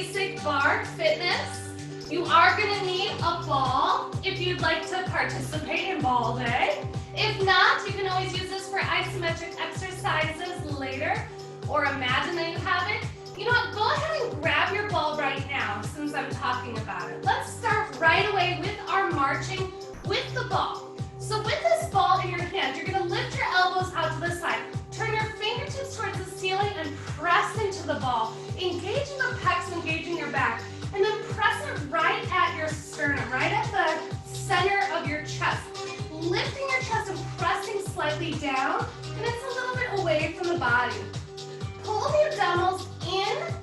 basic barre fitness. You are going to need a ball if you'd like to participate in ball day. If not, you can always use this for isometric exercises later, or imagine that you have it. You know what, go ahead and grab your ball right now since I'm talking about it. Let's start right away with our marching with the ball. So with this ball in your hand, you're going to lift your elbows out to the side. Turn your fingertips towards the ceiling and press into the ball. Engaging the pecs, engaging your back. And then press it right at your sternum, right at the center of your chest. Lifting your chest and pressing slightly down, and it's a little bit away from the body. Pull the abdominals in,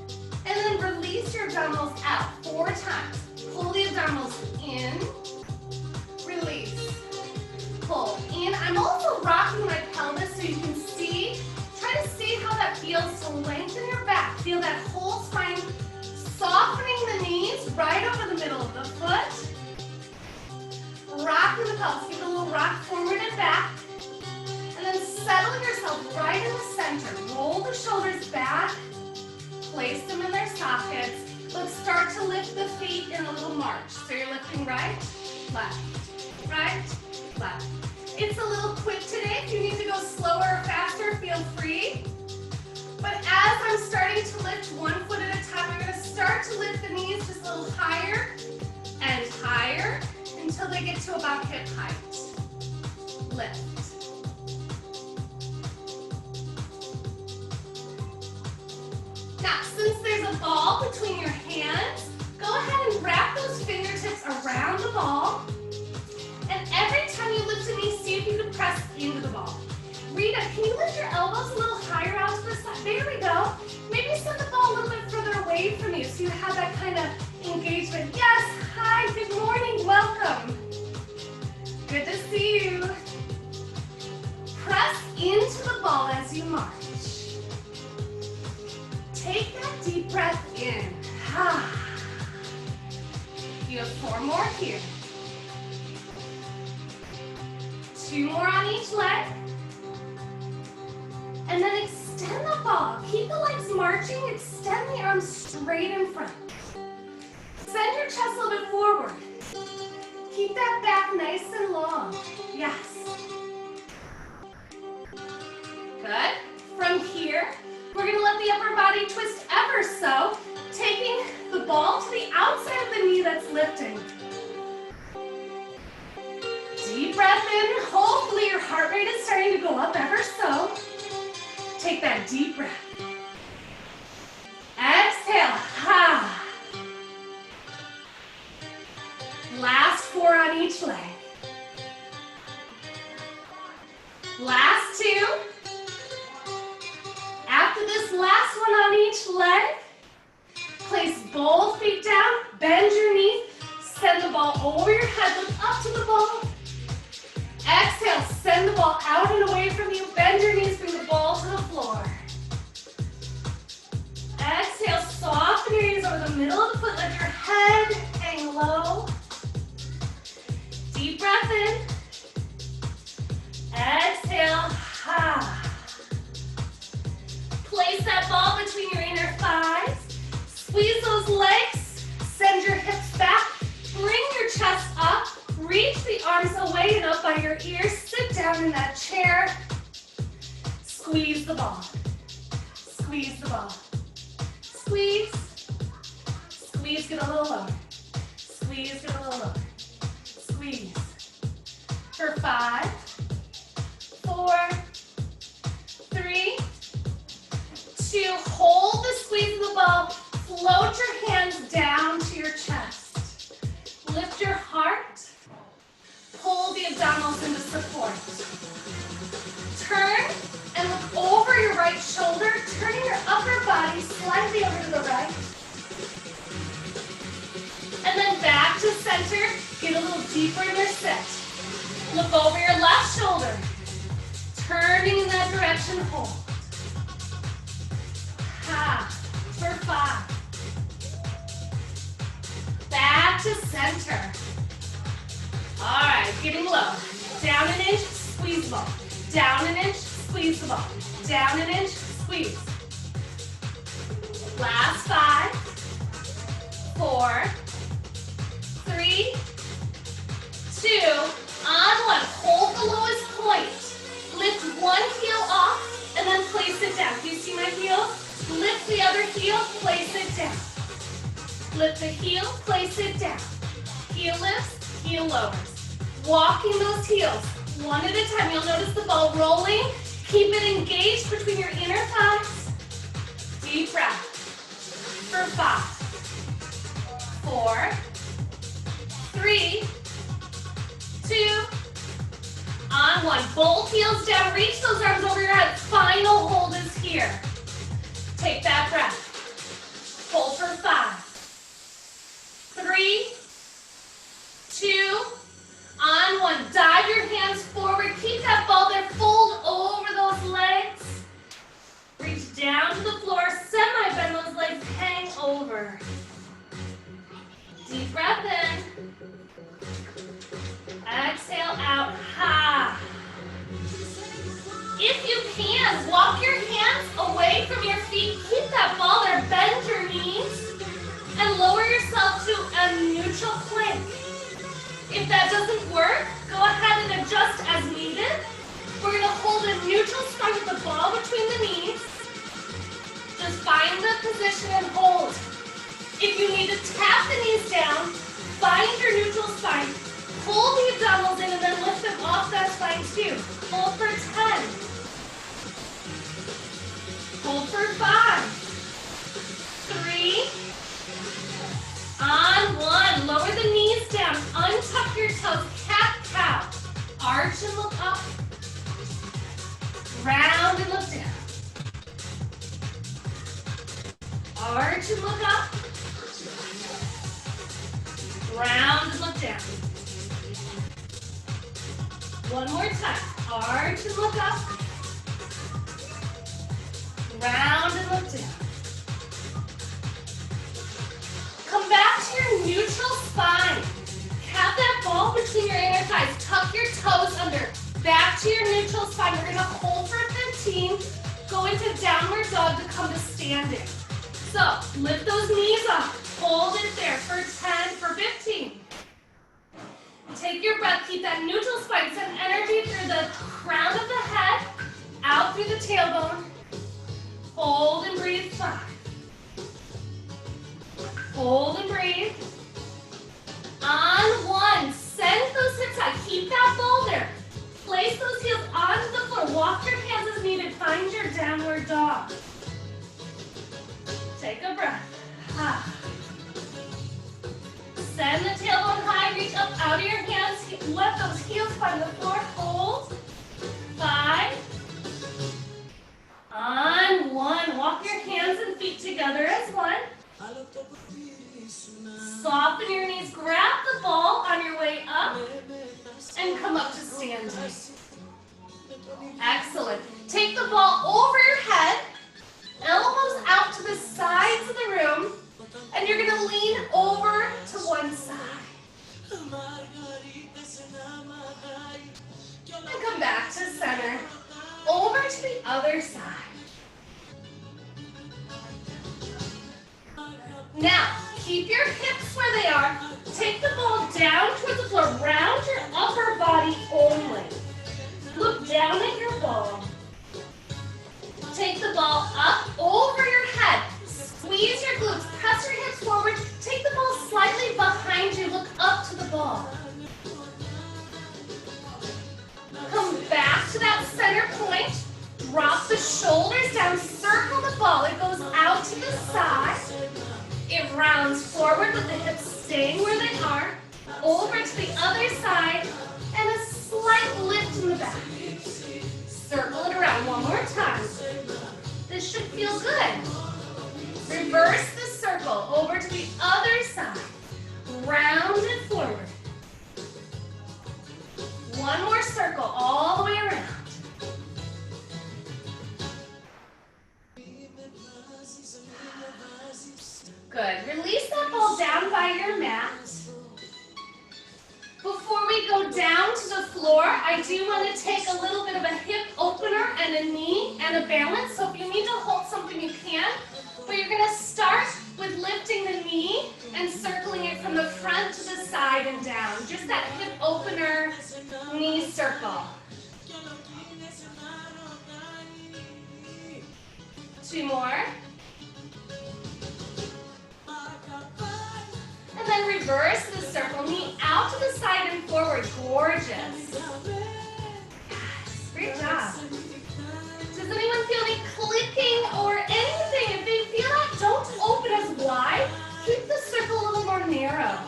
and then release your abdominals out 4 times. Pull the abdominals in, release. Pull in. I'm also rocking my pelvis so you can see. Try to see how that feels to lengthen your back. Feel that whole spine, softening the knees right over the middle of the foot. Rocking the pelvis. Give it a little rock forward and back. And then settle yourself right in the center. Roll the shoulders back. Place them in their sockets. Let's start to lift the feet in a little march. So you're lifting right, left, right, left. It's a little quick today. If you need to go slower or faster, feel free. But as I'm starting to lift one foot at a time, I'm going to start to lift the knees just a little higher and higher until they get to about hip height. Lift. Now, since there's a ball between your hands, go ahead and wrap those fingertips around the ball. And every time you lift a knee, see if you can press into the ball. Rita, can you lift your elbows a little higher out to the side? There we go. Maybe send the ball a little bit further away from you so you have that kind of engagement. Yes, hi, good morning, welcome. Good to see you. Press into the ball as you march. Take that deep breath in. You have 4 more here. 2 more on each leg. And then extend the ball. Keep the legs marching. Extend the arms straight in front. Send your chest a little bit forward. Keep that back nice and long. Yes. Good. From here, we're going to let the upper body twist ever so, taking the ball to the outside of the knee that's lifting. Deep breath in. Hopefully your heart rate is starting to go up ever so. Take that deep breath. Exhale. Last 4 on each leg. Last 2. After this last one on each leg, place both feet down, bend your knees, send the ball over your head, look up to the ball. Exhale, send the ball out and away from you, bend your knees, bring the ball to the floor. Exhale, soften your knees over the middle of the foot, let your head hang low. Deep breath in. Exhale, Place that ball between your inner thighs. Squeeze those legs. Send your hips back. Bring your chest up. Reach the arms away and up by your ears. Sit down in that chair. Squeeze the ball. Squeeze the ball. Squeeze. Squeeze, get a little lower. Squeeze, get a little lower. Squeeze. For 5, 4, 3, 2. Hold the squeeze of the ball. Float your hands down to your chest. Lift your heart. Pull the abdominals into support. Turn and look over your right shoulder, turning your upper body slightly over to the right. And then back to center. Get a little deeper in your sit. Look over your left shoulder. Turning in that direction, hold. For 5. Back to center. All right, getting low. Down an inch, squeeze the ball. Down an inch, squeeze the ball. Down an inch, squeeze. Last 5. 4, 3, 2, on 1. Hold the lowest point. Lift one heel off and then place it down. Do you see my heel? Lift the other heel, place it down. Lift the heel, place it down. Heel lifts, heel lowers. Walking those heels one at a time. You'll notice the ball rolling. Keep it engaged between your inner thighs. Deep breath. For 5, 4, 3, 2, on 1. Both heels down. Reach those arms over your head. Final hold is here. Take that breath. Hold for 5, 3, 2, on 1. Dive your hands forward. Keep that ball there. Fold over those legs. Reach down to the floor. Semi-bend those legs. Hang over. Deep breath in. Exhale out. Ha. If you can, walk your hands away from your feet. Keep that ball there. Bend your knees and lower yourself to a neutral plank. If that doesn't work, go ahead and adjust as needed. We're going to hold a neutral spine with the ball between the knees. Just find the position and hold. If you need to tap the knees down, find your neutral spine. Pull the abdominals in and then lift them off that spine too. Hold for 10. Hold for 5, 3, on 1. Lower the knees down. Untuck your toes. Cat-cow. Arch and look up. Round and look down. Arch and look up. Round and look down. One more time. Arch and look up. Round and look down. Come back to your neutral spine. Have that ball between your inner thighs. Tuck your toes under. Back to your neutral spine. We're going to hold for 15. Go into downward dog to come to standing. So, lift those knees up. Hold it there for 10, for 15. Take your breath. Keep that neutral spine. Send energy through the crown of the head, out through the tailbone. Hold and breathe. 5. Hold and breathe. On 1. Send those hips out. Keep that ball there. Place those heels onto the floor. Walk your hands as needed. Find your downward dog. Take a breath. Send the tailbone high. Reach up out of your hands. Let those heels find the floor. Hold. 5. On 1. Walk your hands and feet together as 1. Soften your knees. Grab the ball on your way up and come up to standing. Excellent. Take the ball over your head. Elbows out to the sides of the room. And you're going to lean over to one side. And come back to center. Over to the other side. Now, keep your hips where they are. Take the ball down towards the floor. Round your upper body only. Look down at your ball. Take the ball up over your head. Squeeze your glutes. Press your hips forward. Take the ball slightly behind you. Look up to the ball. Come back to that center point. Drop the shoulders down. Circle the ball. It goes out to the side. It rounds forward with the hips staying where they are. Over to the other side. And a slight lift in the back. Circle it around one more time. This should feel good. Reverse the circle over to the other side. Round it forward. One more circle all the way around. Good. Release that ball down by your mat. Before we go down to the floor, I do want to take a little bit of a hip opener and a knee and a balance. So if you need to hold something, you can. But you're going to start with lifting the knee and 2 more. And then reverse the circle, knee out to the side and forward. Gorgeous. Yes, great job. Does anyone feel any clicking or anything? If they feel that, don't open as wide. Keep the circle a little more narrow.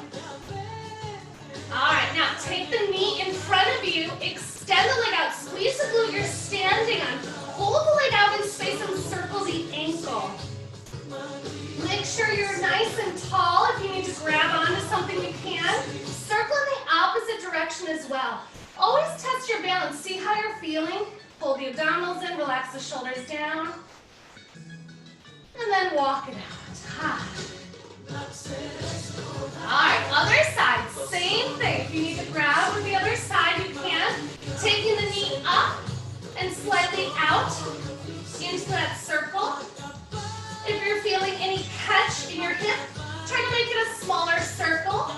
All right, now take the knee in front of you, extend the leg out, squeeze the glute you're standing on. Hold the leg out in space and circle the ankle. Make sure you're nice and tall. If you need to grab onto something, you can. Circle in the opposite direction as well. Always test your balance. See how you're feeling. Pull the abdominals in, relax the shoulders down. And then walk it out. All right, other side, same thing. If you need to grab with the other side, you can. Taking the knee up and slightly out into that circle. If you're feeling any catch in your hip, try to make it a smaller circle.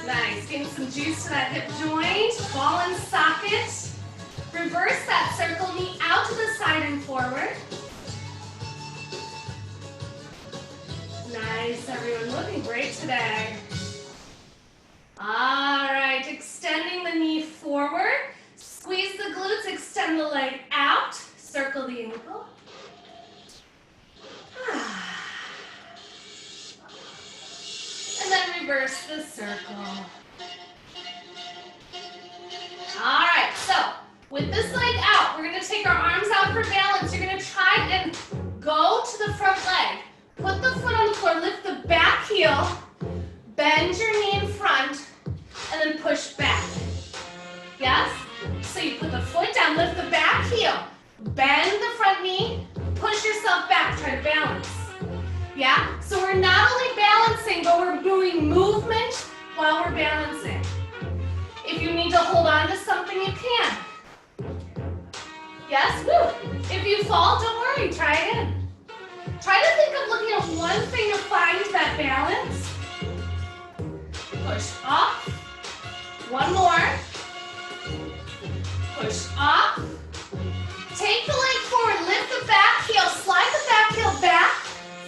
Nice, getting some juice to that hip joint. Ball and socket. Reverse that circle, knee out to the side and forward. Nice, everyone, looking great today. All right, extending the knee forward. Squeeze the glutes, extend the leg out. Circle the ankle. And then reverse the circle. All right, so with this leg out, we're going to take our arms out for balance. You're going to try and go to the front leg. Put the foot on the floor, lift the back heel, bend your knee in front, and then push back. Yes? So you put the foot down, lift the back heel, bend the front knee, push yourself back, try to balance. Yeah? So we're not only balancing, but we're doing movement while we're balancing. If you need to hold on to something, you can. Yes? Woo! If you fall, don't worry, try again. Try to think of looking at one thing to find that balance. Push up. One more. Push up. Take the leg forward, lift the back heel, slide the back heel back.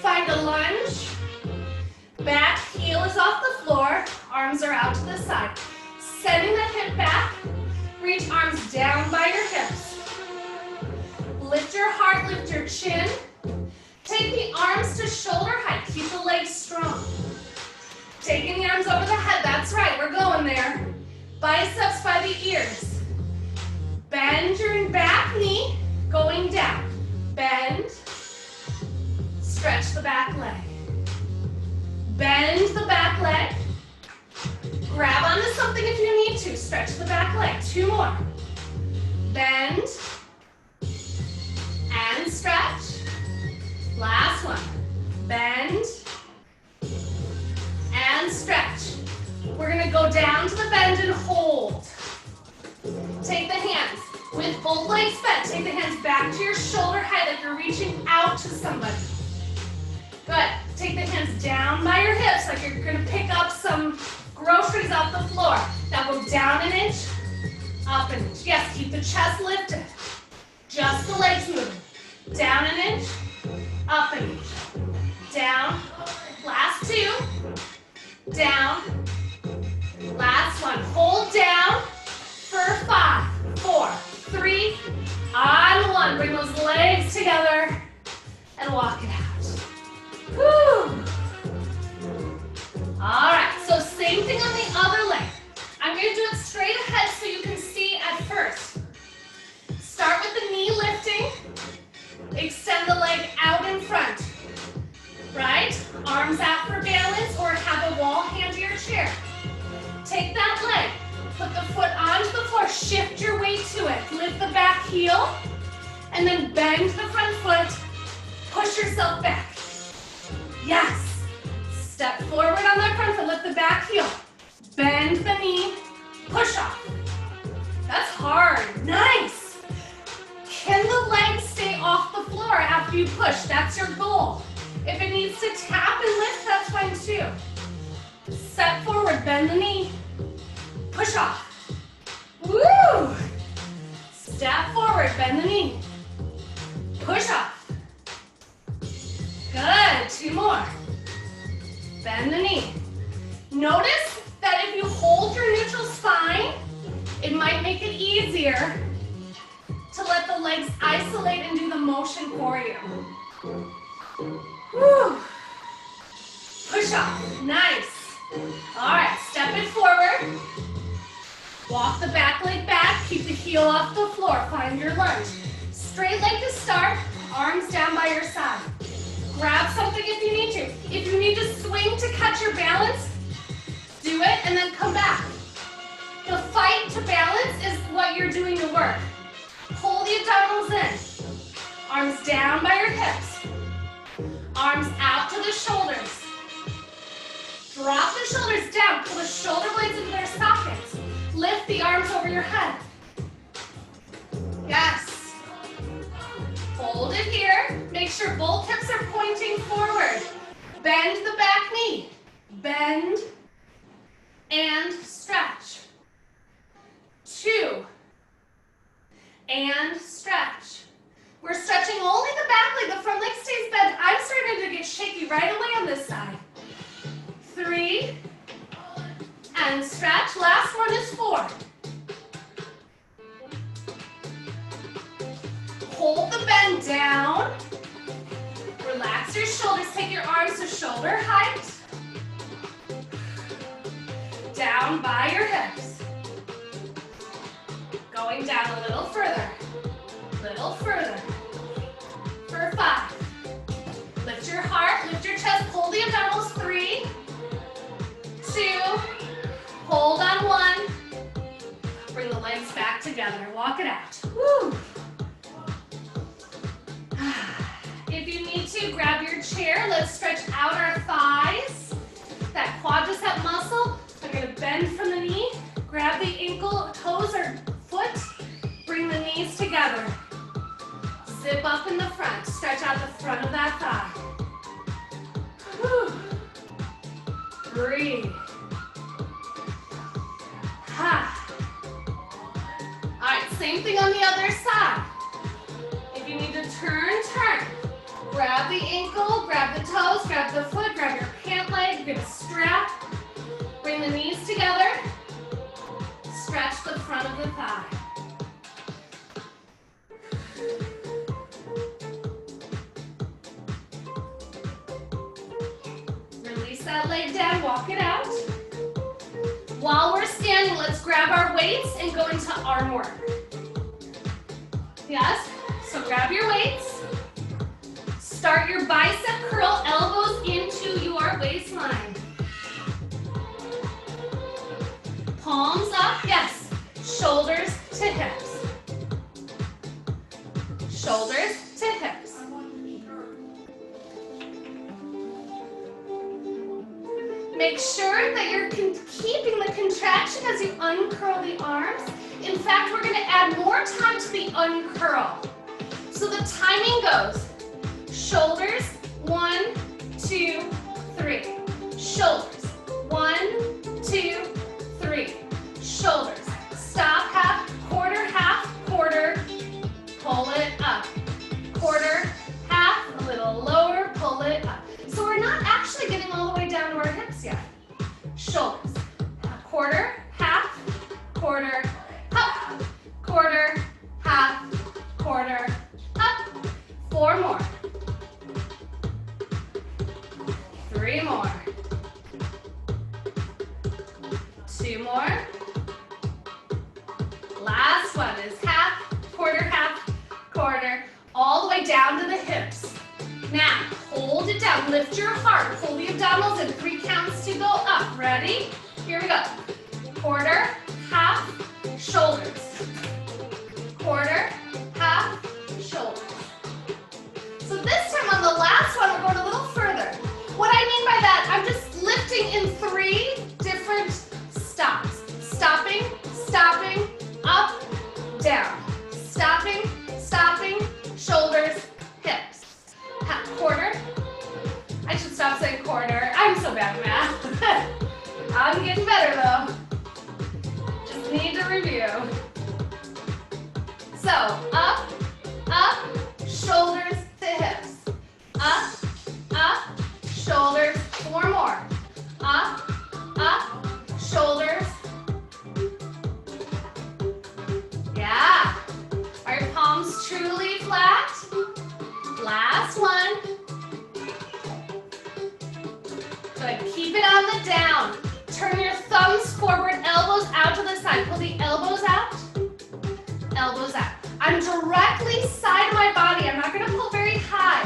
Find a lunge. Back heel is off the floor, arms are out to the side. Sending the hip back, reach arms down by your hips. Lift your heart, lift your chin. Take the arms to shoulder height, keep the legs strong. Taking the arms over the head, that's right, we're going there. Biceps by the ears. Bend your back knee, going down. Bend, stretch the back leg. Bend the back leg. Grab onto something if you need to. Stretch the back leg. 2 more. Bend and stretch. Last one. Bend and stretch. We're going to go down to the bend and hold. Take the hands with both legs bent. Take the hands back to your shoulder height like you're reaching out to somebody. Good. Take the hands down by your hips like you're going to pick up some groceries off the floor. Now go down an inch, up an inch. Yes, keep the chest lifted. Just the legs moving. Down an inch, up an inch. Down. Last 2. Down. Last one. Hold down for 5, 4, 3, on 1. Bring those legs together and walk it out. Whew. All right, so same thing on the other leg. I'm going to do it straight ahead so you can see at first. Start with the knee lifting. Extend the leg out in front. Right? Arms out for balance or have a wall hand to your chair. Take that leg. Put the foot onto the floor. Shift your weight to it. Lift the back heel. And then bend the front foot. Push yourself back. Yes. Step forward on that front foot. Lift the back heel. Bend the knee. Push off. That's hard. Nice. Can the leg stay off the floor after you push? That's your goal. If it needs to tap and lift, that's fine too. Step forward. Bend the knee. Push off. Woo! Step forward, bend the knee. Push off. Good, 2 more. Bend the knee. Notice that if you hold your neutral spine, it might make it easier to let the legs isolate and do the motion for you. Whew. Push off, nice. All right, step it forward. Walk the back leg back, keep the heel off the floor, find your lunge. Straight leg to start, arms down by your side. Grab something if you need to. If you need to swing to catch your balance, do it and then come back. The fight to balance is what you're doing the work. Pull the abdominals in. Arms down by your hips. Arms out to the shoulders. Drop the shoulders down. Pull the shoulder blades into their sockets. Lift the arms over your head. Yes. Hold it here. Make sure both hips are pointing forward. Bend the back knee. Bend and stretch. 2. And stretch. We're stretching only the back leg. The front leg stays bent. I'm starting to get shaky right away on this side. 3. And stretch. Last one is 4. Hold the bend down. Relax your shoulders. Take your arms to shoulder height. Down by your hips. Going down a little further. Little further. For 5. Lift your heart, lift your chest, pull the abdominals. 3, 2, hold on 1. Bring the legs back together. Walk it out. Woo. If you need to, grab your chair. Let's stretch out our thighs. That quadricep muscle. I'm going to bend from the knee. Grab the ankle, toes, or foot. Bring the knees together. Zip up in the front. Stretch out the front of that thigh. Whew. Breathe. Ha. All right, same thing on the other side. If you need to turn, turn. Grab the ankle, grab the toes, grab the foot, grab your pant leg. You're gonna strap. Bring the knees together. Stretch the front of the thigh. Release that leg down, walk it out. While we're standing, let's grab our weights and go into arm work. Yes? So grab your weights. Start your bicep curl, elbows into your waistline. Palms up, yes. Shoulders to hips. Shoulders to hips. Make sure that you're keeping the contraction as you uncurl the arms. In fact, we're going to add more time to the uncurl. So the timing goes shoulders, 1, 2, 3. Shoulders, 1, 2, 3. Shoulders. Stop, half, quarter, pull it up. Quarter, half, a little lower, pull it up. So we're not actually getting all the way down to our hips yet. Shoulders. Quarter, half, up. Quarter, half, up. 4 more. 3 more. 2 more. Last one is half, quarter, all the way down to the hips. Now, hold it down, lift your heart, pull the abdominals in, 3 counts to go up. Ready? Here we go. Quarter, half, shoulders. Quarter, half, shoulders. So this time on the last one, we're going a little further. What I mean by that, I'm just lifting in 3 different stops. Stopping, up, down. Stopping, shoulders, hips. Quarter. I should stop saying quarter. I'm so bad at math. I'm getting better though. Just need to review. So So up, up, shoulders to hips. Up, up, shoulders. 4 more. Up, up, shoulders. Yeah. Are your palms truly flat? Last one. Good. Keep it on the down. Turn your thumbs forward, elbows out to the side. Pull the elbows out. Elbows out. I'm directly side of my body. I'm not going to pull very high.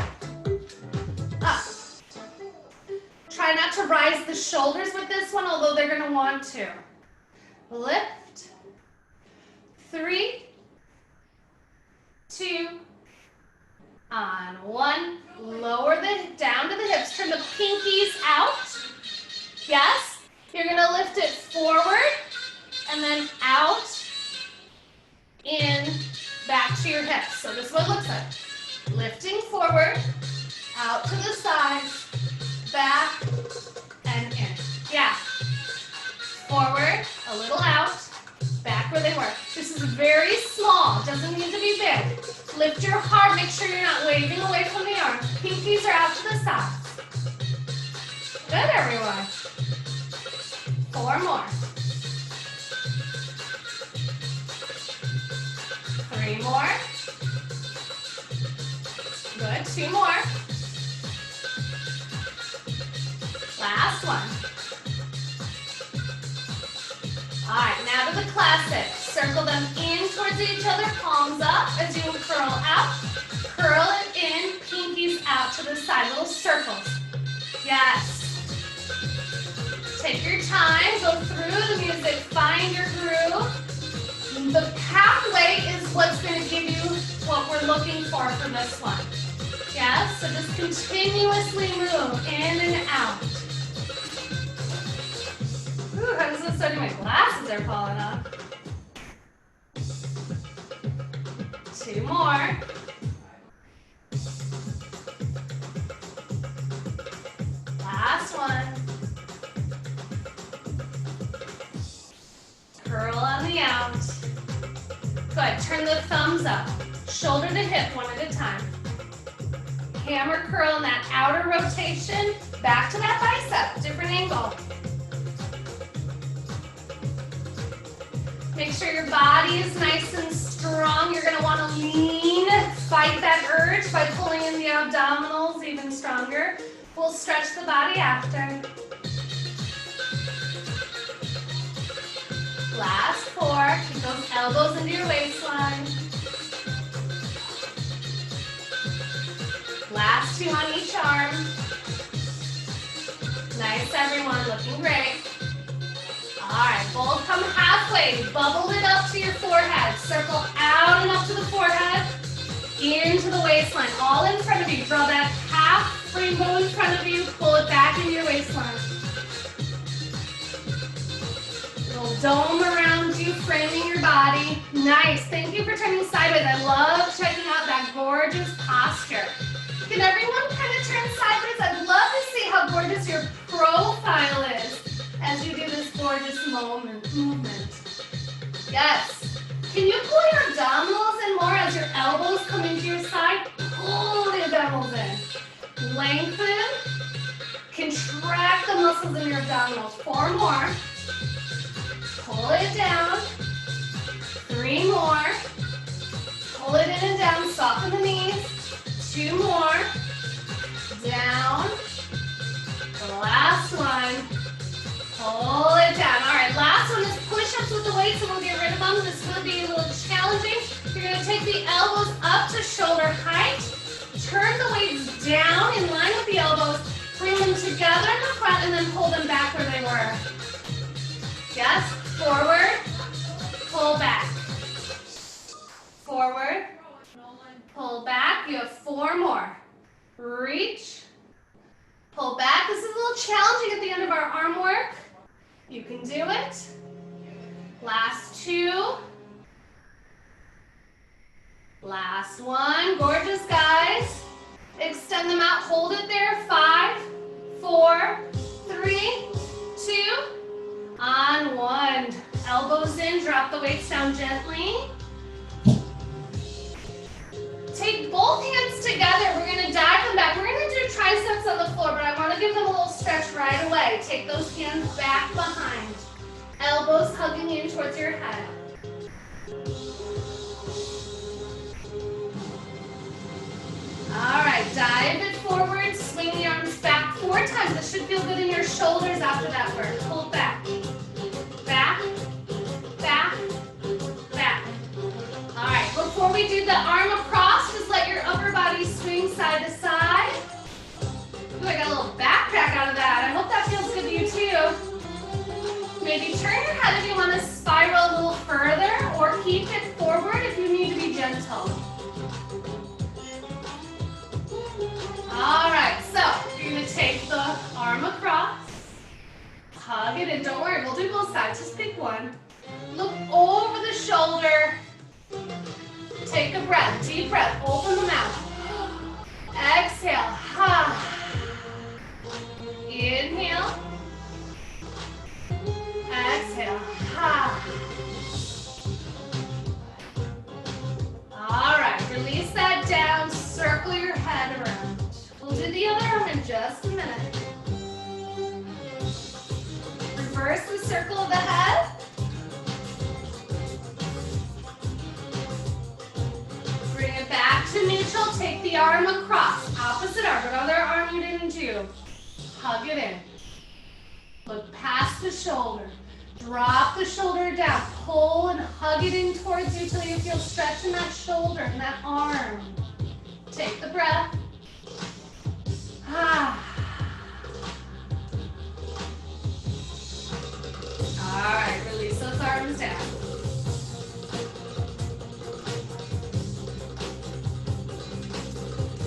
Up. Try not to rise the shoulders with this one, although they're going to want to. Lift. 3, 2, on 1. Lower down to the hips. Turn the pinkies out. Yes. You're going to lift it forward and then out, in, back to your hips. So this is what it looks like. Lifting forward, out to the sides, back, and in. Yeah. Forward, a little out, back where they were. This is very small. Doesn't need to be big. Lift your heart. Make sure you're not waving away from the arms. Pinkies are out to the sides. Good, everyone. 4 more. 3 more. Good. 2 more. Last one. All right, now to the classic. Circle them in towards each other, palms up as you curl out. Curl it in, pinkies out to the side, little circles. Yes. Take your time, go through the music, find your groove. The pathway is what's going to give you what we're looking for this one. Yes, so just continuously move in and out. Ooh, I'm so sorry, my glasses are falling off. 2 more. Last one. Curl on the out. Good. Turn the thumbs up. Shoulder to hip, one at a time. Hammer curl in that outer rotation. Back to that bicep. Different angle. Make sure your body is nice and strong. You're going to want to lean. Fight that urge by pulling in the abdominals even stronger. We'll stretch the body after. Last 4. Keep those elbows into your waistline. Last 2 on each arm. Nice, everyone. Looking great. All right, both come halfway. Bubble it up to your forehead. Circle out and up to the forehead. Into the waistline. All in front of you. Draw that half rainbow in front of you. Pull it back into your waistline. Little dome around you, framing your body. Nice. Thank you for turning sideways. I love checking out that gorgeous posture. Can everyone kind of turn sideways? I'd love to see how gorgeous your profile is as you do this gorgeous movement. Yes. Can you pull your abdominals in more as your elbows come into your side? Pull the abdominals in. Lengthen. Contract the muscles in your abdominals. 4 more. Pull it down. 3 more. Pull it in and down. Soften the knees. 2 more. Down. The last one. Pull it down. All right, last one is push-ups with the weights, and we'll get rid of them. This will be a little challenging. You're going to take the elbows up to shoulder height. Turn the weights down in line with the elbows. Bring them together in the front, and then pull them back where they were. Yes, forward, pull back. Forward, pull back. You have 4 more. Reach, pull back. This is a little challenging at the end of our arm work. You can do it. Last 2. Last 1. Gorgeous, guys. Extend them out. Hold it there. 5, 4, 3, 2. On 1. Elbows in. Drop the weights down gently. Take both hands together. We're going to dive them back. We're going to do triceps on the floor, but I want to give them a little stretch right away. Take those hands back behind. Elbows hugging in towards your head. All right, dive it forward. Swing the arms back 4 times. This should feel good in your shoulders after that work. Pull it back. Back, back, back. All right, before we do the arm across, just let your upper body swing side to side. Ooh, I got a little back crack out of that. I hope that feels good to you too. Maybe turn your head if you want to spiral a little further, or keep it forward if you need to be gentle. All right, so you're going to take the arm across, hug it in. Don't worry, we'll do both sides. Just pick one. Look over the shoulder. Take a breath, deep breath. Open the mouth. Exhale. Inhale. Exhale. All right, release that down. Circle your head around. We'll do the other arm in just a minute. Reverse the circle of the head. Bring it back to neutral. Take the arm across. Opposite arm. Another arm you didn't do. Hug it in. Look past the shoulder. Drop the shoulder down. Pull and hug it in towards you till you feel stretch in that shoulder and that arm. Take the breath. All right, release those arms down.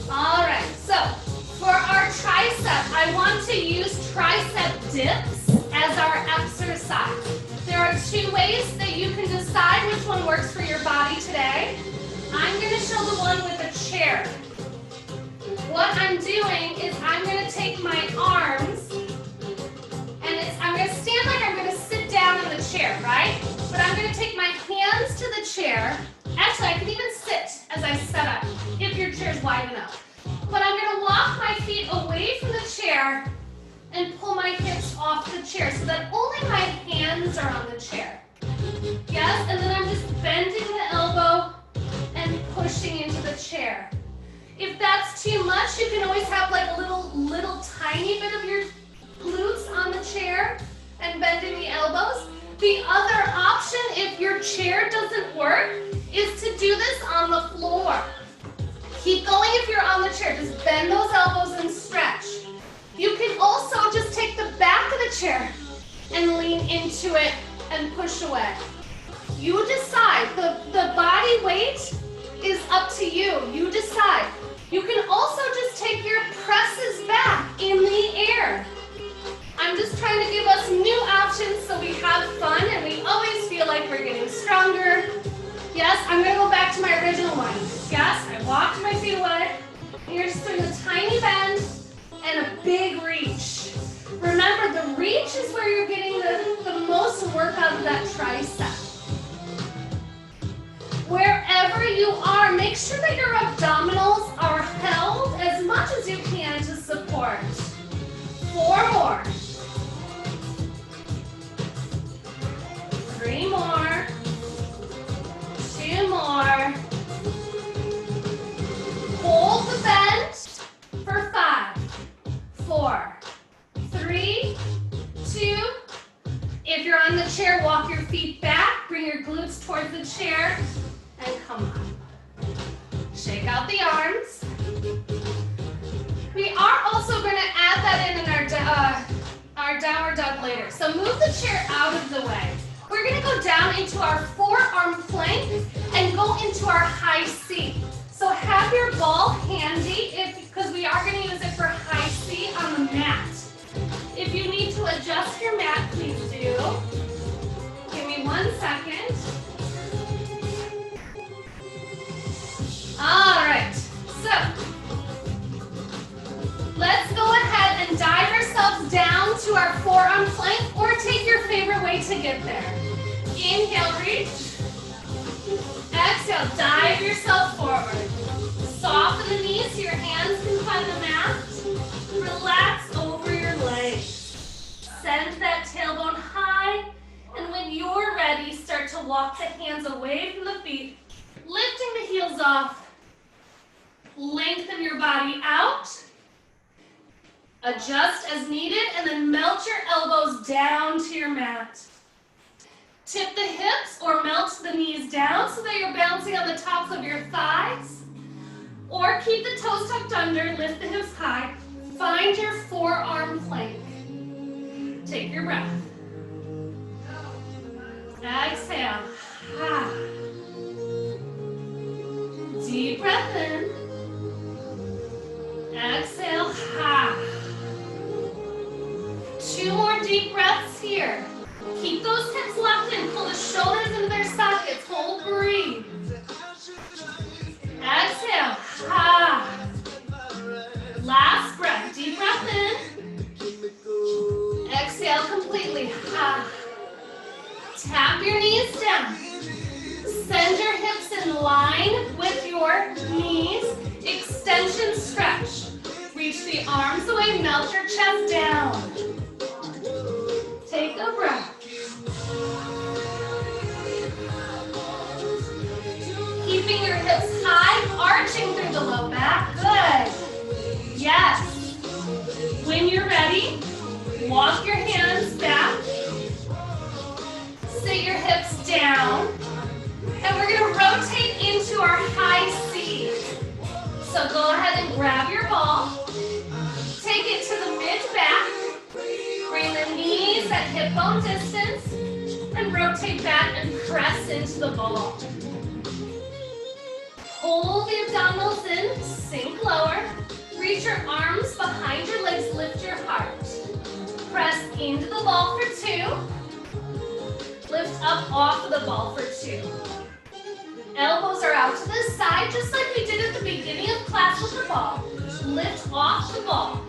All right, so for our tricep, I want to use tricep dips as our exercise. There are 2 ways that you can decide which one works for your body today. I'm going to show the one with a chair. What I'm doing is I'm going to take my arms, and I'm going to stand like I'm going to sit down in the chair, right? But I'm going to take my hands to the chair. Actually, I can even sit as I set up, if your chair's wide enough. But I'm going to walk my feet away from the chair and pull my hips off the chair so that only my hands are on the chair. Yes, and then I'm just bending the elbow and pushing into the chair. If that's too much, you can always have like a little tiny bit of your glutes on the chair and bending the elbows. The other option, if your chair doesn't work, is to do this on the floor. Keep going if you're on the chair. Just bend those elbows and stretch. You can also just take the back of the chair and lean into it and push away. You decide. The body weight is up to you. You decide. You can also just take your presses back in the air. I'm just trying to give us new options so we have fun and we always feel like we're getting stronger. Yes, I'm going to go back to my original one. Yes, I walked my feet away. And you're just doing a tiny bend and a big reach. Remember, the reach is where you're getting the most work out of that tricep. Wherever you are, make sure that your abdominals are held as much as you can to support. 4 more. 3 more. 2 more. Hold the bend for 5, 4, 3, 2. If you're on the chair, walk your feet back. Bring your glutes towards the chair. And come up. Shake out the arms. We are also going to add that in our downward dog later. So move the chair out of the way. We're going to go down into our forearm plank and go into our high C. So have your ball handy because we are going to use it for high C on the mat. If you need to adjust your mat, please do. Give me 1 second. All right, so let's go ahead and dive ourselves down to our forearm plank or take your favorite way to get there. Inhale, reach. Exhale, dive yourself forward. walk the hands away from the feet, lifting the heels off. Lengthen your body out. Adjust as needed, and then melt your elbows down to your mat. Tip the hips or melt the knees down so that you're bouncing on the tops of your thighs. Or keep the toes tucked under, lift the hips high. Find your forearm plank. Take your breath. Exhale. Deep breath in. Exhale. 2 more deep breaths here. Keep those hips locked in. Pull the shoulders into their sockets. Hold, breathe. Exhale. Last breath. Deep breath in. Exhale completely. Tap your knees down. Send your hips in line with your knees. Extension stretch. Reach the arms away. Melt your chest down. Take a breath. Keeping your hips high, arching through the low back. Good. Yes. When you're ready, walk your hands back. Sit your hips down. And we're going to rotate into our high C. So go ahead and grab your ball. Take it to the mid-back. Bring the knees at hip bone distance. And rotate back and press into the ball. Hold the abdominals in, sink lower. Reach your arms behind your legs, lift your heart. Press into the ball for 2. Lift up off of the ball for 2. Elbows are out to the side, just like we did at the beginning of class with the ball. Lift off the ball.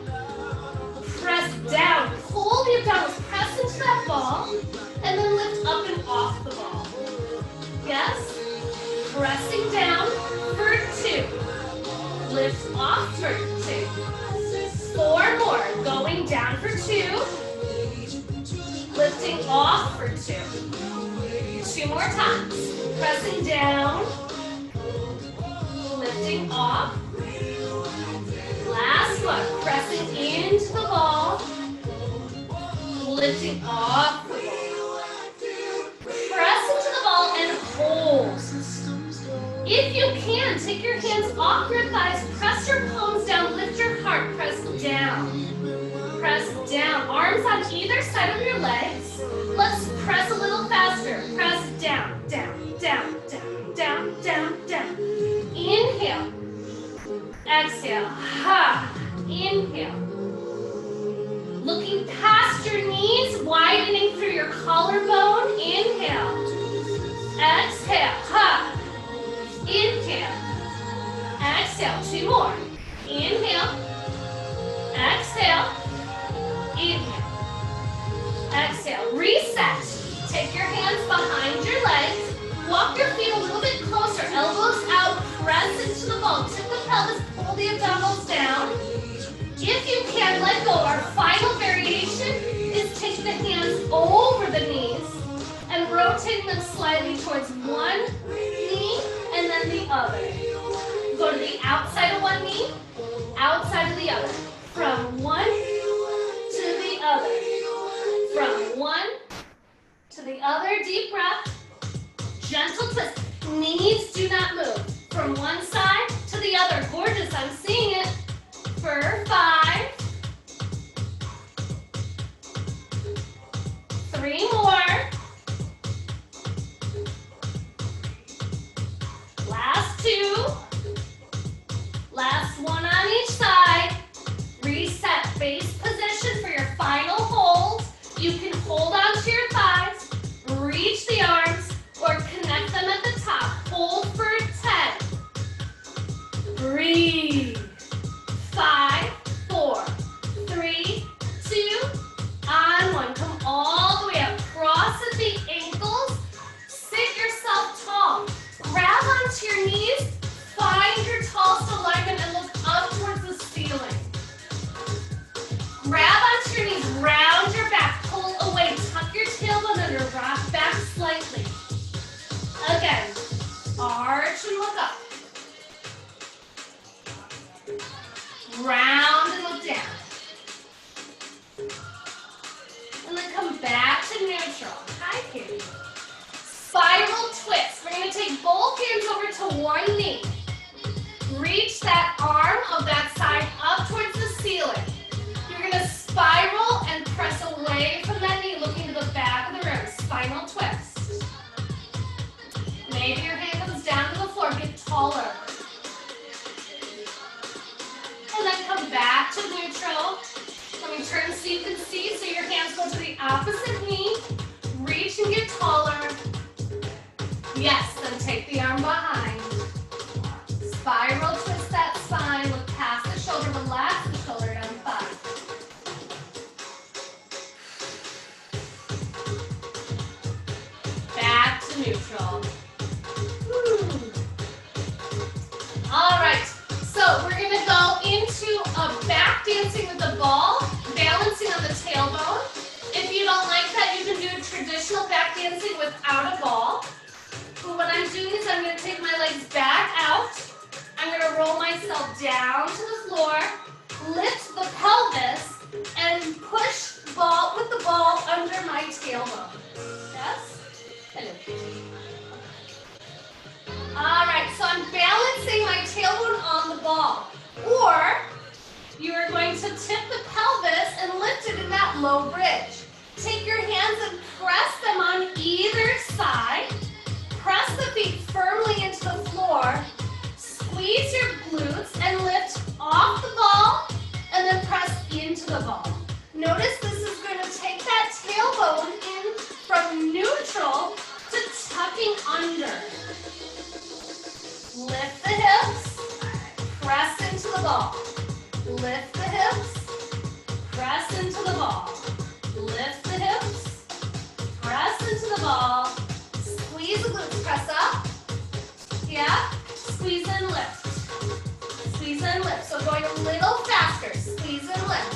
Press down, pull the abdominals, press into that ball, and then lift up and off the ball. Yes? Pressing down for 2. Lift off for 2. 4 more, going down for 2. Lifting off for 2. 2 more times. Pressing down. Lifting off. Last one. Pressing into the ball. Lifting off the ball. Press into the ball and hold. If you can, take your hands off your thighs. Press your palms down. Lift your heart. Press down. Press down. Arms on either side of your legs. Let's press a little faster. Press down, down, down, down, down, down, down. Inhale. Exhale. Inhale. Looking past your knees, widening through your collarbone. Inhale. Exhale. Inhale. Exhale. 2 more. Inhale. Exhale. Inhale. Exhale. Reset. Take your hands behind your legs. Walk your feet a little bit closer. Elbows out. Press into the ball. Tip the pelvis. Pull the abdominals down. If you can, let go. Our final variation is take the hands over the knees and rotating them slightly towards one knee and then the other. Go to the outside of one knee, outside of the other. From one to the other. From one to the other. Deep breath. Gentle twist. Knees do not move. From one side to the other. Gorgeous. I'm seeing it. For 5. 3 more. Last 2. Last one on each side. Reset face position for your final hold. You can hold onto your thighs, reach the arms, or connect them at the top. Hold for 10. Breathe. 5, 4, 3, 2, on 1. Come all the way up. Cross at the ankles. Sit yourself tall. Grab onto your knees. Find your tallest alignment and look up towards the ceiling. Grab onto your knees. Round your back. Pull away. Tuck your tailbone under. Rock back slightly. arch and look up. Round and look down. And then come back to neutral. Hi, kitty. Spiral twist. We're going to take both hands over to one knee. Reach that arm of that side up towards the ceiling. You're going to spiral and press away from that knee, looking to the back of the room. Spinal twist. Maybe your hand comes down to the floor. Get taller. And then come back to neutral. Let me turn so you can see. So your hands go to the opposite knee. Reach and get taller. Yes, then take the arm behind. Spiral twist that spine. Look past the shoulder. Relax the shoulder down. 5. Back to neutral. All right. So we're going to go into a back dancing with the ball, balancing on the tailbone. If you don't like that, you can do traditional back dancing without a ball. But what I'm doing is I'm going to take my legs back out. I'm going to roll myself down to the floor, lift the pelvis, and push the ball, put the ball under my tailbone. Yes? Hello. All right, so I'm balancing my tailbone on the ball. Or you are going to tip the pelvis and lift it in that low bridge. Take your hands and press them on either side. Press the feet firmly into the floor. Squeeze your glutes and lift off the ball and then press into the ball. Notice this is going to take that tailbone in from neutral to tucking under. Lift the hips, press into the ball. Lift the hips, press into the ball. Lift the hips, press into the ball. Squeeze the glutes, press up. Yeah, squeeze and lift. Squeeze and lift. So going a little faster. Squeeze and lift.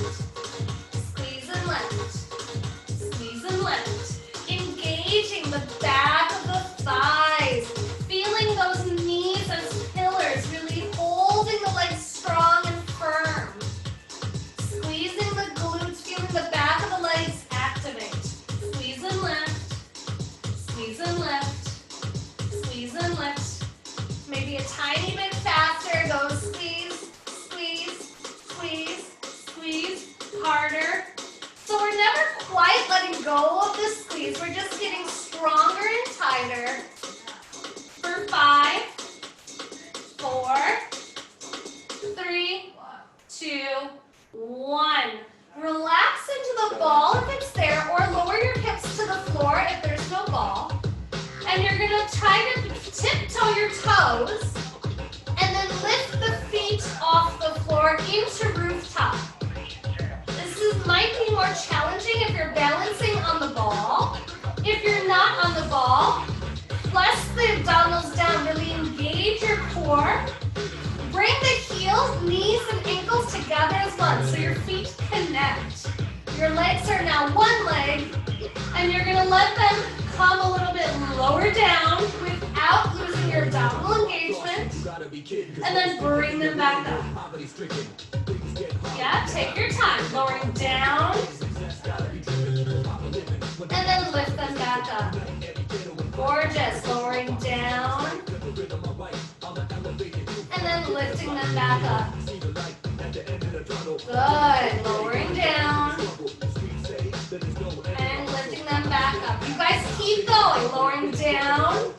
Squeeze and lift. Squeeze and lift. Engaging the back of the thighs. Feeling those knees as pillars. Really holding the legs strong and firm. Squeezing the glutes. Feeling the back of the legs activate. Squeeze and lift. Squeeze and lift. Squeeze and lift. Maybe a tiny bit faster. Go squeeze, squeeze, squeeze, squeeze. Harder. So we're never quite letting go of the squeeze. We're just getting stronger and tighter. For 5, 4, 3, 2, 1. Relax into the ball if it's there, or lower your hips to the floor if there's no ball. And you're going to try to tiptoe your toes and then lift the feet off the floor into rooftop. This might be more challenging if you're balancing on the ball. If you're not on the ball, press the abdominals down, really engage your core. Bring the heels, knees, and ankles together as one so your feet connect. Your legs are now one leg, and you're going to let them come a little bit lower down without losing your abdominal engagement, and then bring them back up. Yeah, take your time. Lowering down, and then lift them back up. Gorgeous. Lowering down, and then lifting them back up. Good. Lowering down, and lifting them back up. You guys keep going. Lowering down.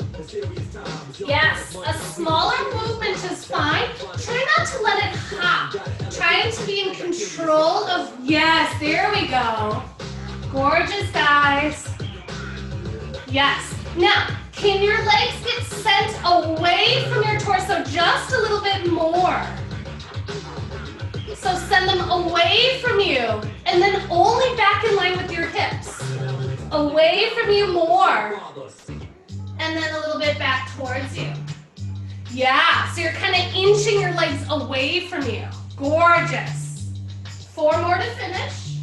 Yes, a smaller movement is fine. Try not to let it hop. Trying to be in control of, yes, there we go. Gorgeous, guys. Yes. Now, can your legs get sent away from your torso just a little bit more? So send them away from you, and then only back in line with your hips. Away from you more. And then a little bit back towards you. Yeah, so you're kind of inching your legs away from you. Gorgeous. 4 more to finish.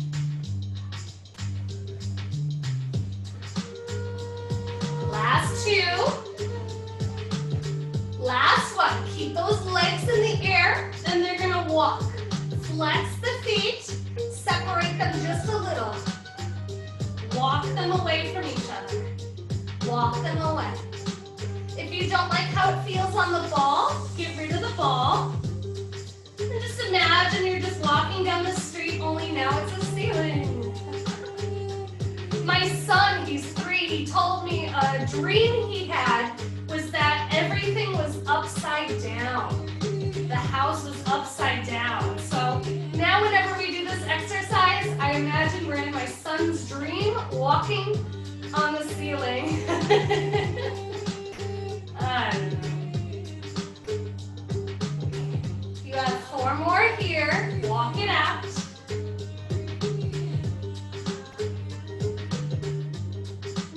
Last 2. flex the feet, separate them just a little. Walk them away from each other. Walk them away. If you don't like how it feels on the ball, get rid of the ball. And just imagine you're just walking down the street, only now it's a ceiling. My son, he's 3, he told me a dream he had was that everything was upside down. The house was upside down. So now whenever we do this exercise, I imagine we're in my son's dream, walking on the ceiling. You have 4 more here. Walk it out.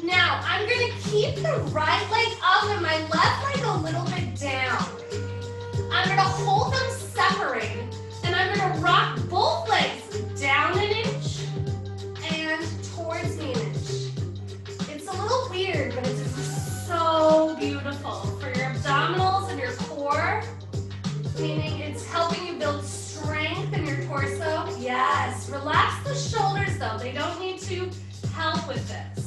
Now, I'm going to keep the right leg up and my left leg a little bit down. I'm going to hold them separated, and I'm going to rock both legs down an inch and towards me an inch. It's a little weird, but it's so beautiful for your abdominals and your core, meaning it's helping you build strength in your torso. Yes, relax the shoulders though. They don't need to help with this.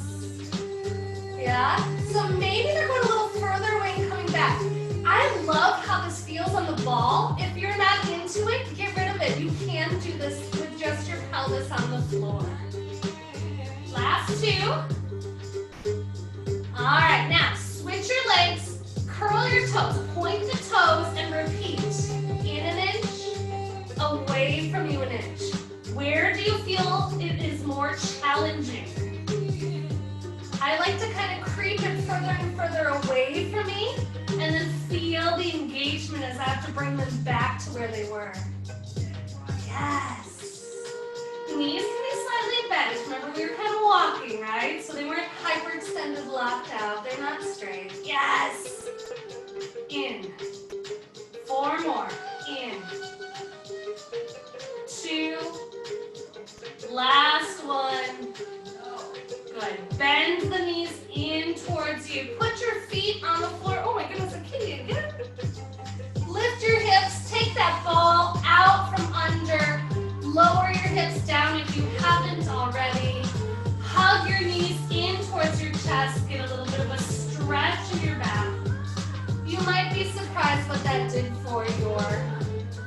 Yeah, so maybe they're going a little further away and coming back. I love how this feels on the ball. If you're not into it, get rid of it. You can do this with just your pelvis on the floor. Last 2. All right, now switch your legs, curl your toes, point the toes, and repeat. In an inch, away from you an inch. Where do you feel it is more challenging? I like to kind of creep it further and further away from me, and then feel the engagement as I have to bring them back to where they were. Yes. Knees can be slightly bent. Remember, we were kind of walking, right? So they weren't hyperextended, locked out. They're not straight. Yes. In. 4 more. In. 2. Last 1. Good. Bend the knees in towards you. Put your feet on the floor. Oh my goodness, a kitty again. Lift your hips. Take that ball out from under. Lower your hips down if you haven't already. Hug your knees in towards your chest. Get a little bit of a stretch in your back. You might be surprised what that did for your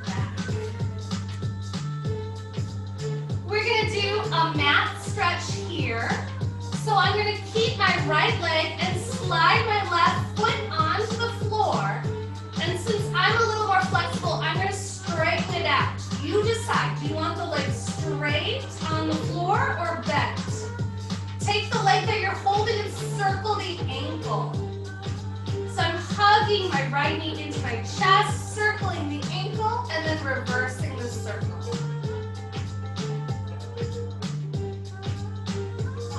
back. We're going to do a mat stretch here. So I'm going to keep my right leg and slide my left foot onto the floor. And since I'm a little more flexible, I'm going to straighten it out. You decide. Do you want the leg straight on the floor or bent? Take the leg that you're holding and circle the ankle. So I'm hugging my right knee into my chest, circling the ankle, and then reversing the circle.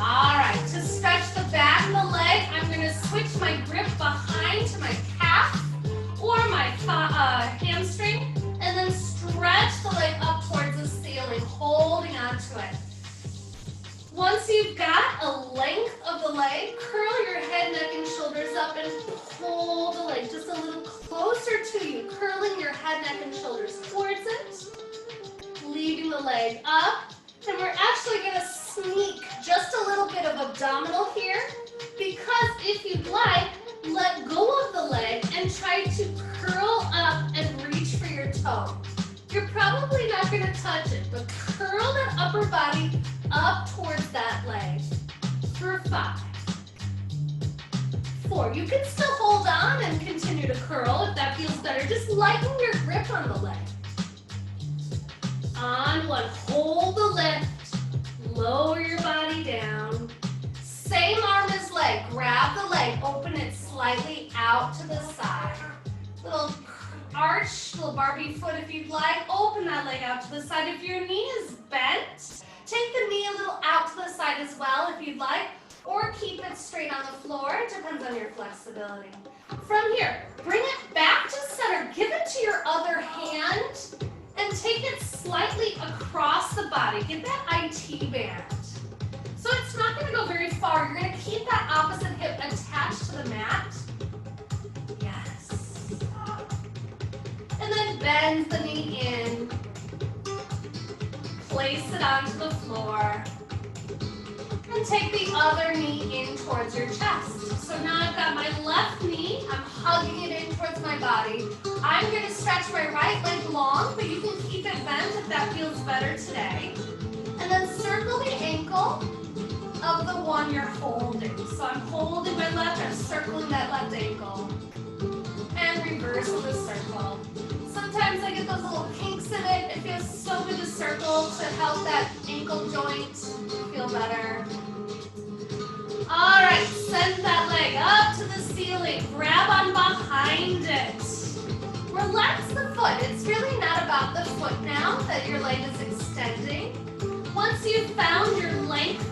All right, to stretch the back of the leg, I'm going to switch my grip behind to my calf or my hamstring, and then stretch the leg up towards the ceiling, holding onto it. Once you've got a length of the leg, curl your head, neck, and shoulders up and pull the leg just a little closer to you, curling your head, neck, and shoulders towards it, leaving the leg up. And we're actually going to sneak just a little bit of abdominal here, because if you'd like, let go of the leg and try to curl up and reach for your toe. You're probably not going to touch it, but curl that upper body up towards that leg for 5. 4. You can still hold on and continue to curl if that feels better. Just lighten your grip on the leg. On 1, hold the lift, lower your body down. Same arm as leg, grab the leg, open it slightly out to the side. Little arch, little Barbie foot if you'd like. Open that leg out to the side. If your knee is bent, take the knee a little out to the side as well if you'd like, or keep it straight on the floor. It depends on your flexibility. From here, bring it back to center. Give it to your other hand and take it slightly across the body. Get that IT band. So it's not going to go very far. You're going to keep that opposite hip attached to the mat. Yes. And then bend the knee in. place it onto the floor. And take the other knee in towards your chest. So now I've got my left knee, I'm hugging it in towards my body. I'm gonna stretch my right leg long, but you can keep it bent if that feels better today. And then circle the ankle of the one you're holding. So I'm holding my left, I'm circling that left ankle. And reverse of the circle. Sometimes I get those little kinks in it. It feels so good to circle to help that ankle joint feel better. All right, send that leg up to the ceiling. Grab on behind it. Relax the foot. It's really not about the foot now that your leg is extending. Once you've found your length,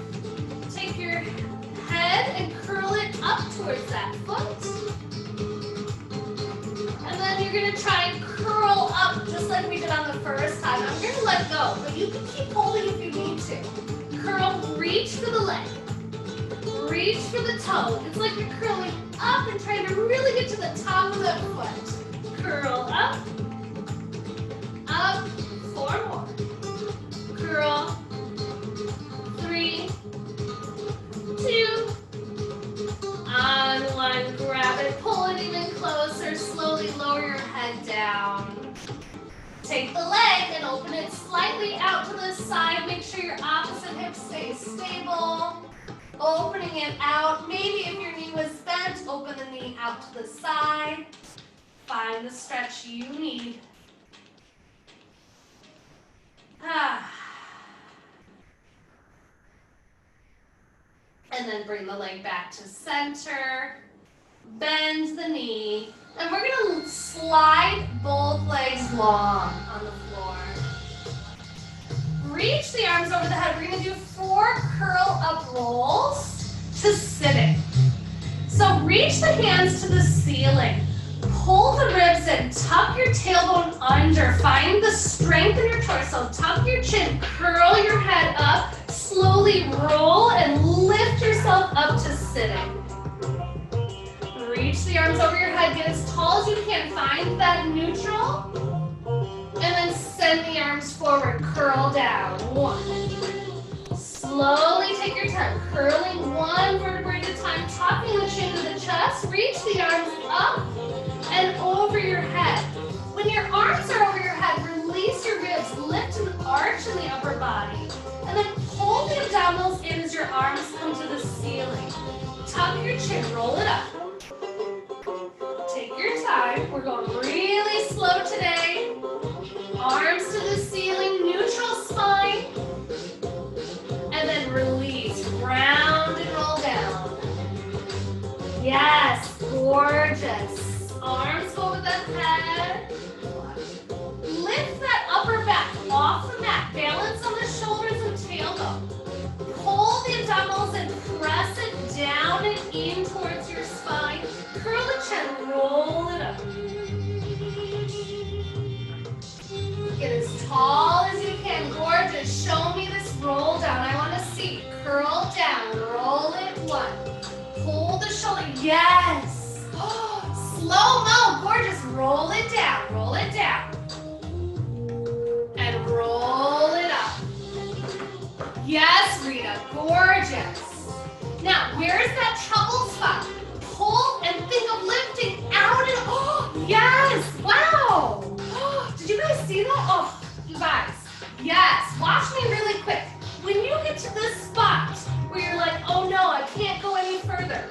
take your head and curl it up towards that foot. And then you're gonna try and curl up just like we did on the first time. I'm gonna let go, but you can keep holding if you need to. Curl, reach for the leg. Reach for the toe. It's like you're curling up and trying to really get to the top of that foot. Curl up. Up. 4 more. Curl. 3, 2, on 1. Grab it. Pull it even closer. Slowly lower your head down. Take the leg and open it slightly out to the side. Make sure your opposite hip stays stable. Opening it out. Maybe if your knee was bent, open the knee out to the side. Find the stretch you need. And then bring the leg back to center. Bend the knee. And we're going to slide both legs long on the floor. Reach the arms over the head. We're going to do 4 curl up rolls to sitting. So reach the hands to the ceiling. Pull the ribs in. Tuck your tailbone under. Find the strength in your torso. Tuck your chin. Curl your head up. Slowly roll and lift yourself up to sitting. Reach the arms over your head. Get as tall as you can. Find that neutral. And then send the arms forward. Curl down. 1. Slowly take your time. Curling 1 vertebrae at a time. Tucking the chin to the chest. Reach the arms up and over your head. When your arms are over your head, release your ribs. Lift an arch in the upper body. And then pull the abdominals in as your arms come to the ceiling. Tuck your chin. Roll it up. Take your time. We're going really slow today. Arms to the ceiling, neutral spine. And then release. Round and roll down. Yes, gorgeous. Arms go with the head. Lift that upper back off the mat. Balance on the shoulders and tailbone. Pull the abdominals and press it down and in towards your spine. Curl the chin, roll it up. Get as tall as you can. Gorgeous. Show me this roll down. I want to see. Curl down. Roll it. 1. Pull the shoulder. Yes. Slow-mo. Gorgeous. Roll it down. Roll it down. And roll it up. Yes, Rita. Gorgeous. Now, where's that trouble spot? Pull and think of lifting out and yes. Wow. Did you guys see that? Oh, you guys. Yes. Watch me really quick. When you get to this spot where you're like, oh no, I can't go any further,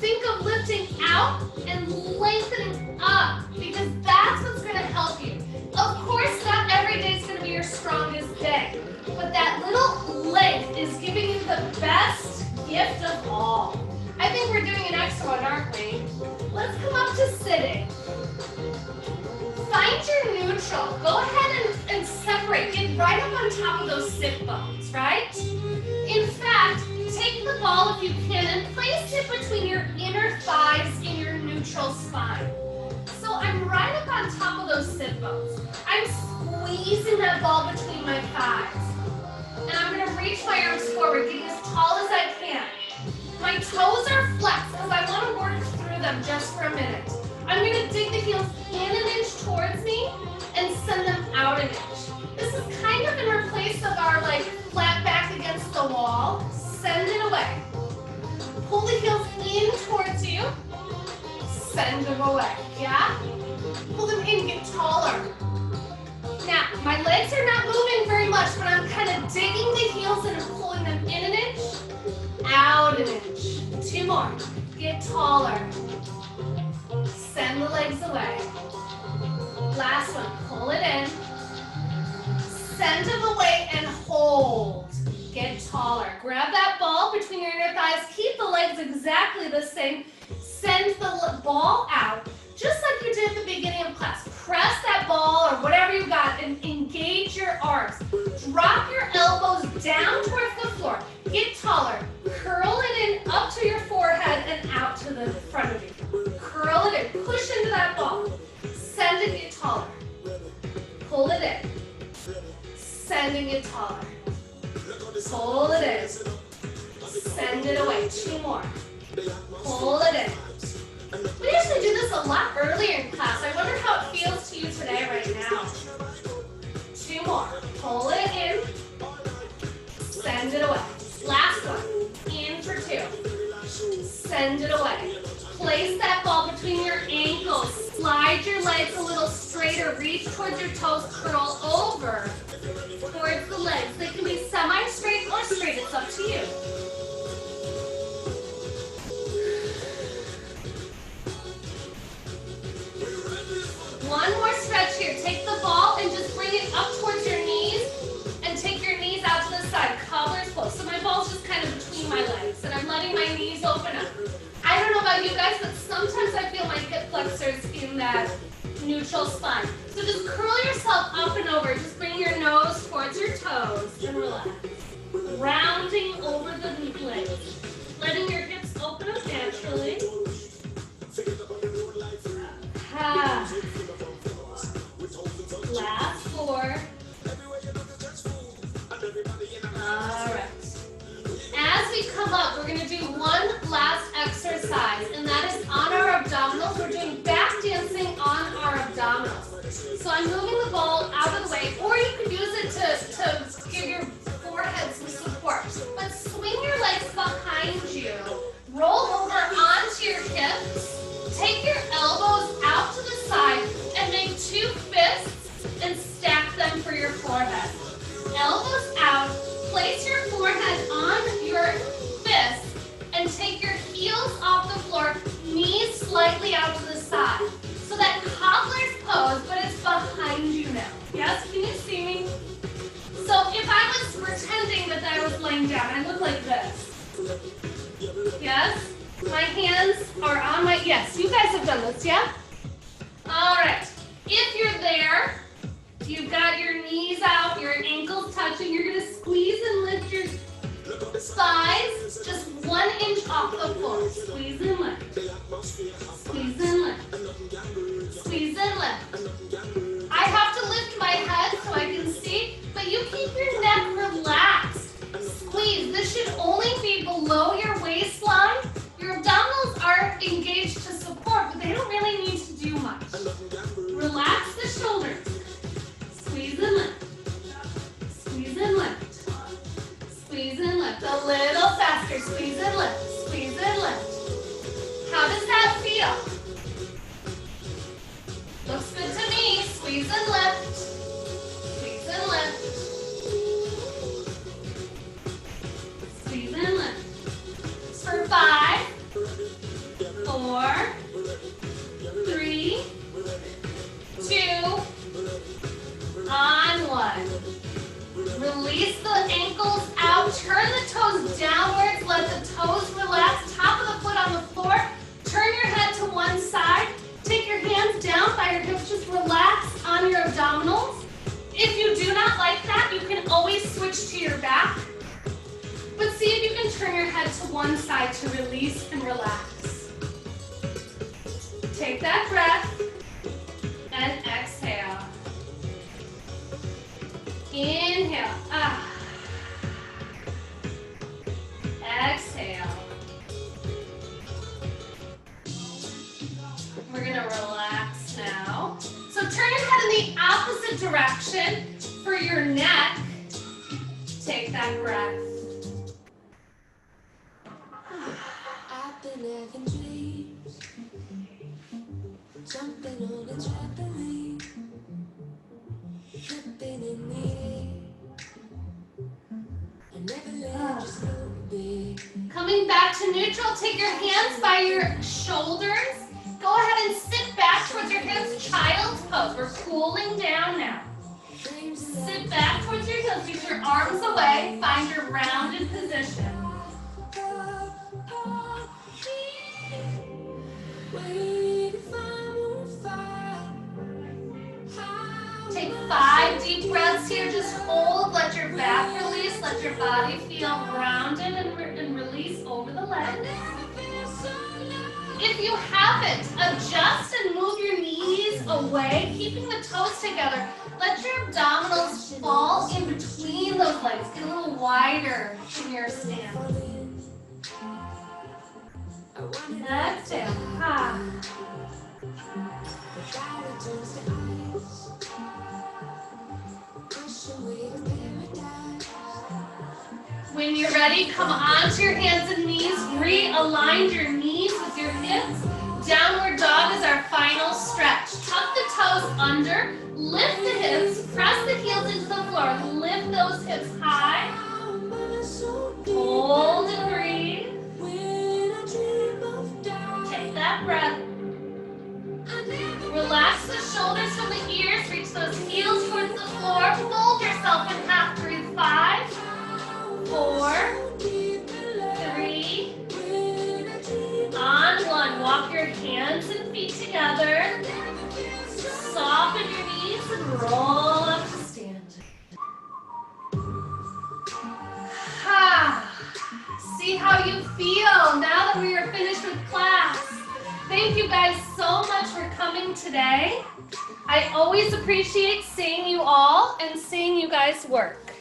think of lifting out and lengthening up because that's what's going to help you. Of course, not every day is going to be your strongest day, but that little length is giving you the best gift of all. I think we're doing an extra one, aren't we? Let's come up to sitting. Find your neutral. Go ahead and separate. Get right up on top of those sit bones, right? In fact, take the ball if you can and place it between your inner thighs in your neutral spine. So I'm right up on top of those sit bones. I'm squeezing that ball between my thighs. And I'm going to reach my arms forward, getting as tall as I can. My toes are flexed because I want to work through them just for a minute. I'm going to dig the heels in an inch towards me and send them out an inch. This is kind of in our place of our send them away, yeah? Pull them in, get taller. Now, my legs are not moving very much, but I'm kind of digging the heels in and pulling them in an inch, out an inch. 2 more. Get taller. Send the legs away. Last one, pull it in. Send them away and hold. Get taller. Grab that ball between your inner thighs. Keep the legs exactly the same. Send the ball out, just like you did at the beginning of class. Press that ball or whatever you got and engage your arms. Drop your elbows down towards the floor. Get taller. Curl it in up to your forehead and out to the front of you. Curl it in. Push into that ball. Send it, get taller. Pull it in. Sending it taller. Pull it in. Send it away. 2 more. Pull it in. We usually do this a lot earlier in class. I wonder how it feels to you today right now. 2 more. Pull it in. Send it away. Last one. In for 2. Send it away. Place that ball between your ankles. Slide your legs a little straighter. Reach towards your toes. Curl over towards the legs. They can be semi-straight or straight. It's up to you. One more stretch here. Take the ball and just bring it up towards your knees and take your knees out to the side. Cobbler's pose. So my ball's just kind of between my legs and I'm letting my knees open up. I don't know about you guys, but sometimes I feel my hip flexors in that neutral spine. So just curl yourself up and over. Just bring your nose towards your toes and relax. Rounding over the legs. Letting your hips open up naturally. Last 4. Alright. As we come up, we're going to do one last exercise, and that is on our abdominals. We're doing back dancing on our abdominals. So I'm moving the ball out of the way, or you could use it to give your forehead some support. But swing your legs behind you. Roll over onto your hips. Take your elbows out to the side and make 2 fists and stack them for your forehead. Elbows out, place your forehead on your fist and take your heels off the floor, knees slightly out to the side. So that cobbler's pose, but it's behind you now. Yes, can you see me? So if I was pretending that I was laying down, I look like this. Yes? My hands are on my, yes, you guys have done this, yeah? All right, if you're there, you've got your knees out, your ankles touching, you're gonna squeeze and lift your thighs just 1 inch off the floor. Squeeze and lift. Squeeze and lift. Squeeze and lift. I have to lift my head so I can see, but you keep your neck relaxed. Squeeze, this should only be below your waistline. Your abdominals are engaged to support, but they don't really need to do much. Relax the shoulders. Squeeze and lift. Squeeze and lift. Squeeze and lift. A little faster. Squeeze and lift. Squeeze and lift. How does that feel? Looks good to me. Squeeze and lift. Squeeze and lift. Squeeze and lift. For 5, 4, 3, 2, on 1. Release the ankles out. Turn the toes downwards. Let the toes relax. Top of the foot on the floor. Turn your head to one side. Take your hands down by your hips. Just relax on your abdominals. If you do not like that, you can always switch to your back. But see if you can turn your head to one side to release and relax. Take that breath and exhale. Inhale. Exhale. We're going to relax now. So turn your head in the opposite direction for your neck. Take that breath. Jumping on a trampoline, flipping in the air. I never let you slow me. Coming back to neutral, take your hands by your shoulders. Go ahead and sit back towards your hips, child's pose. We're cooling down now. Sit back towards your heels, reach your arms away, find your rounded position. Take 5 deep breaths here, just hold, let your back release, let your body feel grounded and release over the legs. If you haven't, adjust and move your knees away, keeping the toes together. Let your abdominals fall in between those legs. Get a little wider in your stance. Exhale. When you're ready, come onto your hands and knees. Realign your knees with your hips. Downward dog is our final stretch. Tuck the toes under, lift the hips, press the heels into the floor. Lift those hips high. Hold and breathe. Take that breath. Relax the shoulders from the ears. Reach those heels towards the floor. Fold yourself in half. Breathe 5, 4, 3, on 1. Walk your hands and feet together. Soften your knees and roll up to stand. See how you feel now that we are finished with class. Thank you guys so much for coming today. I always appreciate seeing you all and seeing you guys work.